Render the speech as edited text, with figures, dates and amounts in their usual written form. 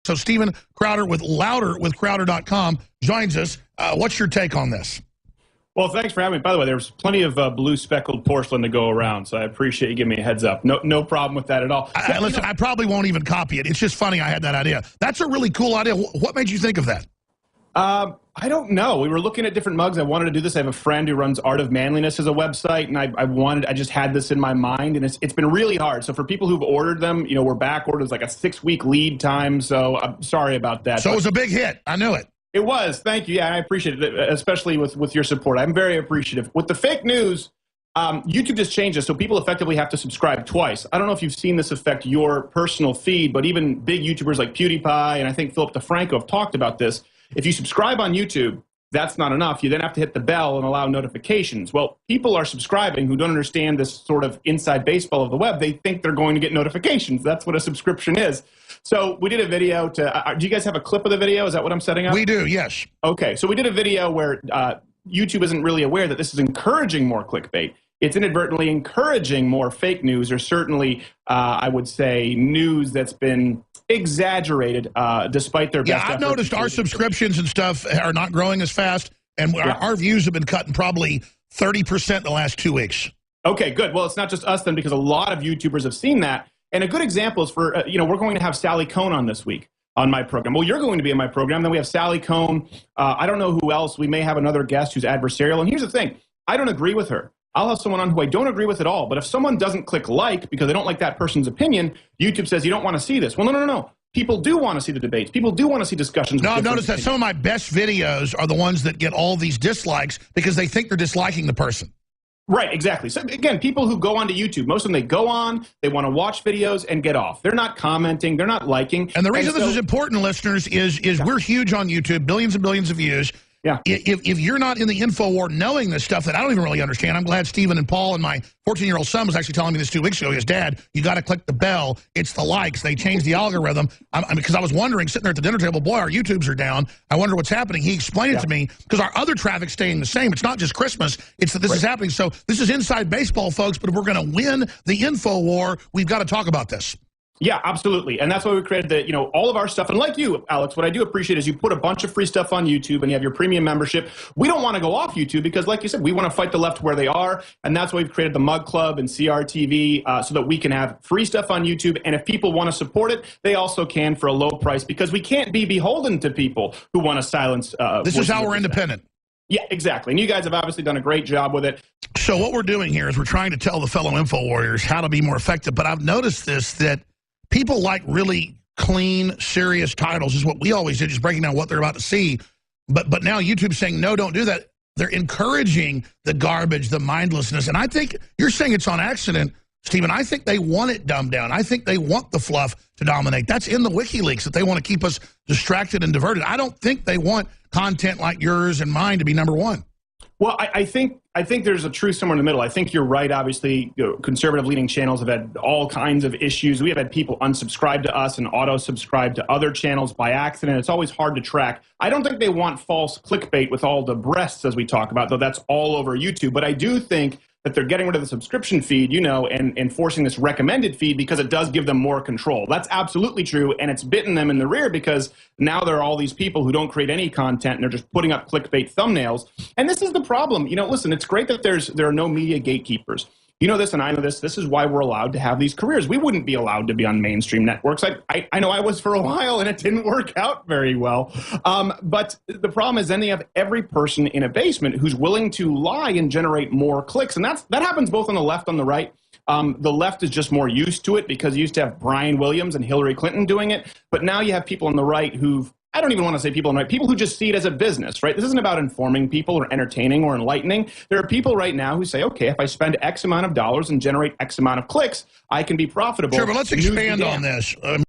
So Steven Crowder with Louder with Crowder.com joins us. What's your take on this? Well, thanks for having me. By the way, there's plenty of blue speckled porcelain to go around, so I appreciate you giving me a heads up. No problem with that at all. Listen, I probably won't even copy it. It's just funny I had that idea. That's a really cool idea. What made you think of that? I don't know. We were looking at different mugs. I wanted to do this. I have a friend who runs Art of Manliness as a website, and I just had this in my mind, and it's been really hard. So for people who've ordered them, you know, we're back ordered. It's like a 6-week lead time, so I'm sorry about that. So it was a big hit. I knew it. It was. Thank you. Yeah, I appreciate it, especially with your support. I'm very appreciative. With the fake news, YouTube just changed it, so people effectively have to subscribe twice. I don't know if you've seen this affect your personal feed, but even big YouTubers like PewDiePie and I think Philip DeFranco have talked about this. If you subscribe on YouTube, that's not enough. You then have to hit the bell and allow notifications. Well, people are subscribing who don't understand this sort of inside baseball of the web. They think they're going to get notifications. That's what a subscription is. So we did a video to, do you guys have a clip of the video? Is that what I'm setting up? We do, yes. Okay, so we did a video where YouTube isn't really aware that this is encouraging more clickbait. It's inadvertently encouraging more fake news, or certainly, I would say, news that's been exaggerated despite their best efforts. Yeah, I've noticed our subscriptions and stuff are not growing as fast, and our views have been cutting probably 30% in the last 2 weeks. Okay, good. Well, it's not just us then, because a lot of YouTubers have seen that. And a good example is for, you know, we're going to have Sally Cohn on this week on my program. Well, you're going to be in my program. Then we have Sally Cohn. I don't know who else. We may have another guest who's adversarial. And here's the thing. I don't agree with her. I'll have someone on who I don't agree with at all. But if someone doesn't click like because they don't like that person's opinion, YouTube says you don't want to see this. Well, no. People do want to see the debates. People do want to see discussions. No, I've noticed that some of my best videos are the ones that get all these dislikes because they think they're disliking the person. Right, exactly. So again, people who go onto YouTube, most of them, they go on, they want to watch videos and get off. They're not commenting, they're not liking. And the reason this is important, listeners, is we're huge on YouTube, billions and billions of views. Yeah. If you're not in the info war knowing this stuff that I don't even really understand, I'm glad Stephen and Paul and my 14-year-old son was actually telling me this 2 weeks ago. His dad, you got to click the bell. It's the likes. They changed the algorithm. Because I was wondering, sitting there at the dinner table, boy, our YouTubes are down. I wonder what's happening. He explained it to me because our other traffic's staying the same. It's not just Christmas. It's that this is happening. So this is inside baseball, folks. But if we're going to win the info war, we've got to talk about this. Yeah, absolutely. And that's why we created the, you know, all of our stuff. And like you, Alex, what I do appreciate is you put a bunch of free stuff on YouTube and you have your premium membership. We don't want to go off YouTube because, like you said, we want to fight the left where they are. And that's why we've created the Mug Club and CRTV so that we can have free stuff on YouTube. And if people want to support it, they also can for a low price, because we can't be beholden to people who want to silence. This is how we're independent. Yeah, exactly. And you guys have obviously done a great job with it. So what we're doing here is we're trying to tell the fellow info warriors how to be more effective. But I've noticed this, that people like really clean, serious titles is what we always did, just breaking down what they're about to see. But now YouTube's saying, no, don't do that. They're encouraging the garbage, the mindlessness. And I think you're saying it's on accident, Stephen. I think they want it dumbed down. I think they want the fluff to dominate. That's in the WikiLeaks, that they want to keep us distracted and diverted. I don't think they want content like yours and mine to be number one. Well, I think there's a truth somewhere in the middle. I think you're right. Obviously, conservative leading channels have had all kinds of issues. We have had people unsubscribe to us and auto-subscribe to other channels by accident. It's always hard to track. I don't think they want false clickbait with all the breasts, as we talk about, though that's all over YouTube. But I do think that they're getting rid of the subscription feed, you know, and forcing this recommended feed because it does give them more control. That's absolutely true, and it's bitten them in the rear because now there are all these people who don't create any content and they're just putting up clickbait thumbnails. And this is the problem. You know, listen, it's great that there are no media gatekeepers. You know this and I know this. This is why we're allowed to have these careers. We wouldn't be allowed to be on mainstream networks. I know I was for a while, and it didn't work out very well. But the problem is then they have every person in a basement who's willing to lie and generate more clicks. And that happens both on the left and the right. The left is just more used to it because you used to have Brian Williams and Hillary Clinton doing it. But now you have people on the right who've, I don't even want to say people on the right, people who just see it as a business, right? This isn't about informing people or entertaining or enlightening. There are people right now who say, okay, if I spend X amount of dollars and generate X amount of clicks, I can be profitable. Sure, but let's expand on this.